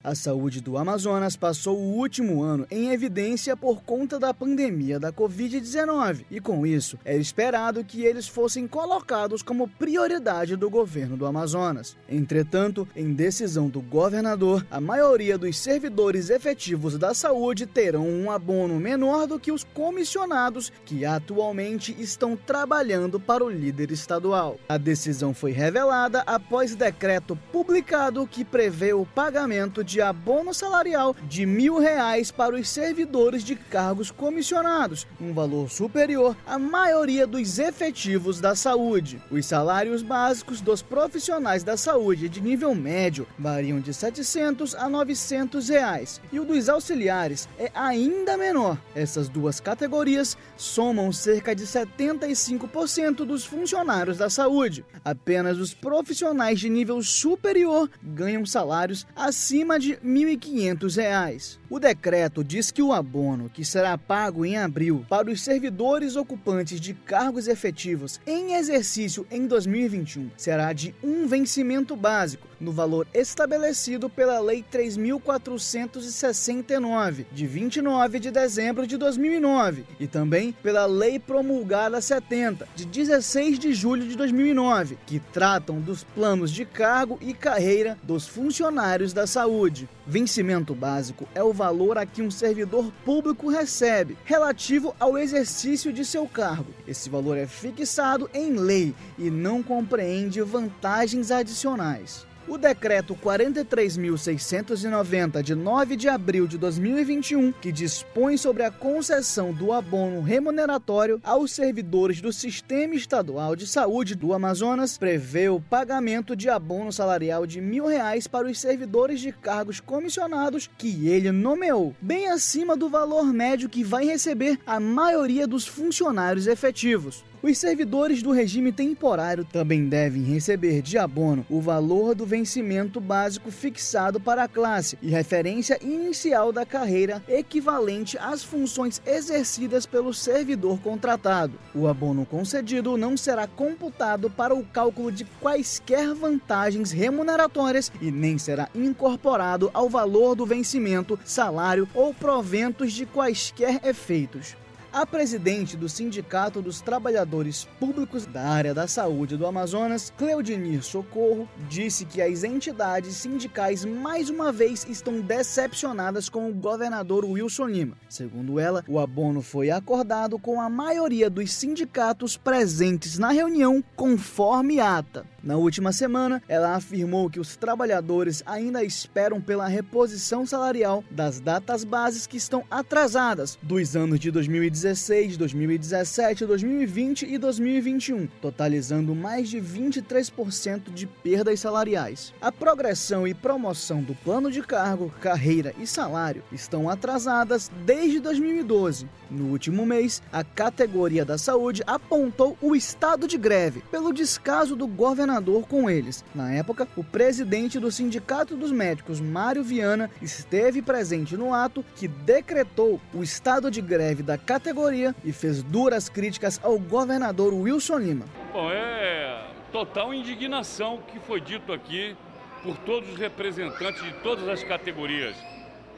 A saúde do Amazonas passou o último ano em evidência por conta da pandemia da Covid-19 e, com isso, é esperado que eles fossem colocados como prioridade do governo do Amazonas. Entretanto, em decisão do governador, a maioria dos servidores efetivos da saúde terão um abono menor do que os comissionados que atualmente estão trabalhando para o líder estadual. A decisão foi revelada após decreto publicado que prevê o pagamento de abono salarial de R$1.000 para os servidores de cargos comissionados, um valor superior à maioria dos efetivos da saúde. Os salários básicos dos profissionais da saúde de nível médio variam de R$700 a R$900 e o dos auxiliares é ainda menor. Essas duas categorias somam cerca de 75% dos funcionários da saúde. Apenas os profissionais de nível superior ganham salários acima de R$1.500. O decreto diz que o abono, que será pago em abril para os servidores ocupantes de cargos efetivos em exercício em 2021, será de um vencimento básico, no valor estabelecido pela Lei 3.469, de 29 de dezembro de 2009, e também pela Lei Promulgada 70, de 16 de julho de 2009, que tratam dos planos de cargo e carreira dos funcionários da saúde. Vencimento básico é o valor a que um servidor público recebe, relativo ao exercício de seu cargo. Esse valor é fixado em lei e não compreende vantagens adicionais. O Decreto 43.690, de 9 de abril de 2021, que dispõe sobre a concessão do abono remuneratório aos servidores do Sistema Estadual de Saúde do Amazonas, prevê o pagamento de abono salarial de R$1.000 para os servidores de cargos comissionados que ele nomeou, bem acima do valor médio que vai receber a maioria dos funcionários efetivos. Os servidores do regime temporário também devem receber de abono o valor do vencimento básico fixado para a classe e referência inicial da carreira equivalente às funções exercidas pelo servidor contratado. O abono concedido não será computado para o cálculo de quaisquer vantagens remuneratórias e nem será incorporado ao valor do vencimento, salário ou proventos de quaisquer efeitos. A presidente do Sindicato dos Trabalhadores Públicos da área da saúde do Amazonas, Cleudinir Socorro, disse que as entidades sindicais mais uma vez estão decepcionadas com o governador Wilson Lima. Segundo ela, o abono foi acordado com a maioria dos sindicatos presentes na reunião, conforme ata. Na última semana, ela afirmou que os trabalhadores ainda esperam pela reposição salarial das datas bases que estão atrasadas dos anos de 2016, 2017, 2020 e 2021, totalizando mais de 23% de perdas salariais. A progressão e promoção do plano de cargo, carreira e salário estão atrasadas desde 2012. No último mês, a categoria da saúde apontou o estado de greve pelo descaso do governador com eles. Na época, o presidente do Sindicato dos Médicos, Mário Viana, esteve presente no ato que decretou o estado de greve da categoria e fez duras críticas ao governador Wilson Lima. Bom, é total indignação que foi dito aqui por todos os representantes de todas as categorias.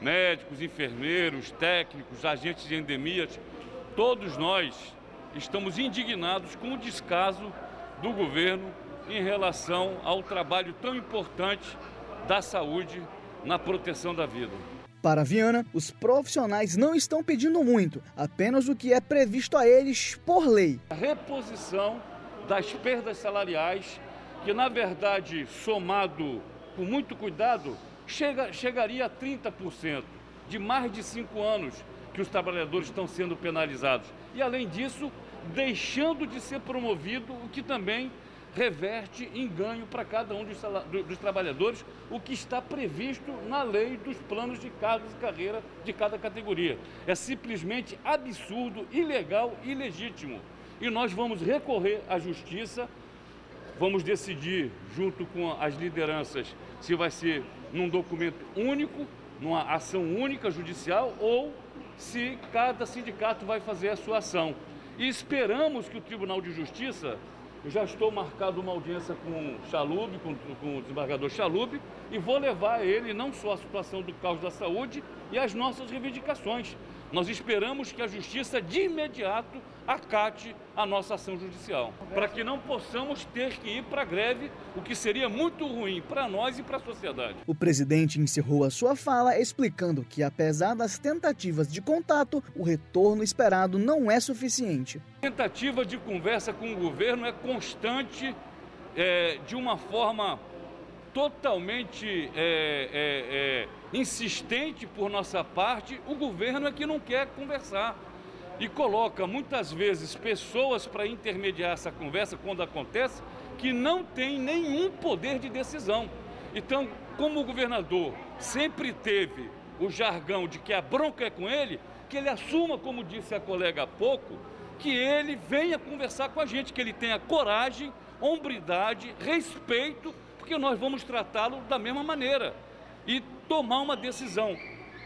Médicos, enfermeiros, técnicos, agentes de endemias, todos nós estamos indignados com o descaso do governo em relação ao trabalho tão importante da saúde na proteção da vida. Para Viana, os profissionais não estão pedindo muito, apenas o que é previsto a eles por lei. A reposição das perdas salariais, que na verdade, somado com muito cuidado, chegaria a 30%, de mais de 5 anos que os trabalhadores estão sendo penalizados. E, além disso, deixando de ser promovido, o que também reverte em ganho para cada um dos trabalhadores, o que está previsto na lei dos planos de cargos e carreira de cada categoria. É simplesmente absurdo, ilegal e ilegítimo. E nós vamos recorrer à justiça, vamos decidir junto com as lideranças se vai ser num documento único, numa ação única judicial, ou se cada sindicato vai fazer a sua ação. E esperamos que o Tribunal de Justiça Eu já estou marcado uma audiência com o Chalub, com o desembargador Chalub, e vou levar a ele não só a situação do caos da saúde e as nossas reivindicações. Nós esperamos que a Justiça de imediato acate a nossa ação judicial, para que não possamos ter que ir para a greve, o que seria muito ruim para nós e para a sociedade. O presidente encerrou a sua fala explicando que, apesar das tentativas de contato, o retorno esperado não é suficiente. A tentativa de conversa com o governo é constante, de uma forma totalmente insistente por nossa parte. O governo é que não quer conversar e coloca muitas vezes pessoas para intermediar essa conversa quando acontece, que não tem nenhum poder de decisão. Então, como o governador sempre teve o jargão de que a bronca é com ele, que ele assuma, como disse a colega há pouco, que ele venha conversar com a gente, que ele tenha coragem, hombridade, respeito, porque nós vamos tratá-lo da mesma maneira e tomar uma decisão.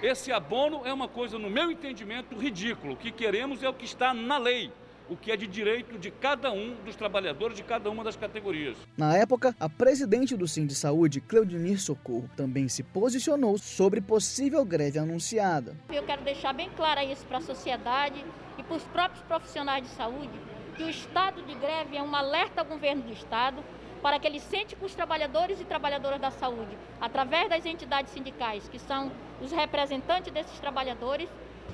Esse abono é uma coisa, no meu entendimento, ridículo. O que queremos é o que está na lei, o que é de direito de cada um dos trabalhadores de cada uma das categorias. Na época, a presidente do Sindsaúde, Cleudinir Socorro, também se posicionou sobre possível greve anunciada. Eu quero deixar bem claro isso para a sociedade e para os próprios profissionais de saúde, que o estado de greve é um alerta ao governo do estado para que ele sente com os trabalhadores e trabalhadoras da saúde, através das entidades sindicais, que são os representantes desses trabalhadores,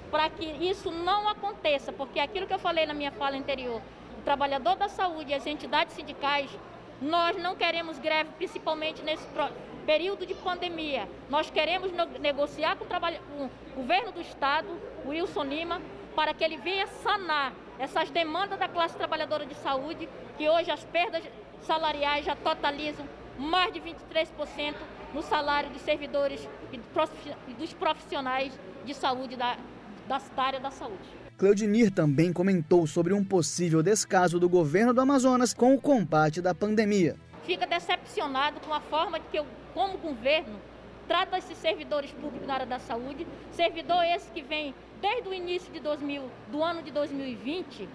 para que isso não aconteça, porque aquilo que eu falei na minha fala anterior, o trabalhador da saúde e as entidades sindicais, nós não queremos greve, principalmente nesse período de pandemia. Nós queremos negociar com o governo do estado, o Wilson Lima, para que ele venha sanar essas demandas da classe trabalhadora de saúde, que hoje as perdas salariais já totalizam mais de 23% no salário dos servidores e dos profissionais de saúde da área da saúde. Cleudinir também comentou sobre um possível descaso do governo do Amazonas com o combate da pandemia. Fica decepcionado com a forma que como governo, trata esses servidores públicos na área da saúde, servidor esse que vem desde o início do ano de 2020,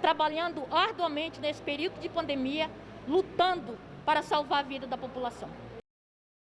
trabalhando arduamente nesse período de pandemia, lutando para salvar a vida da população.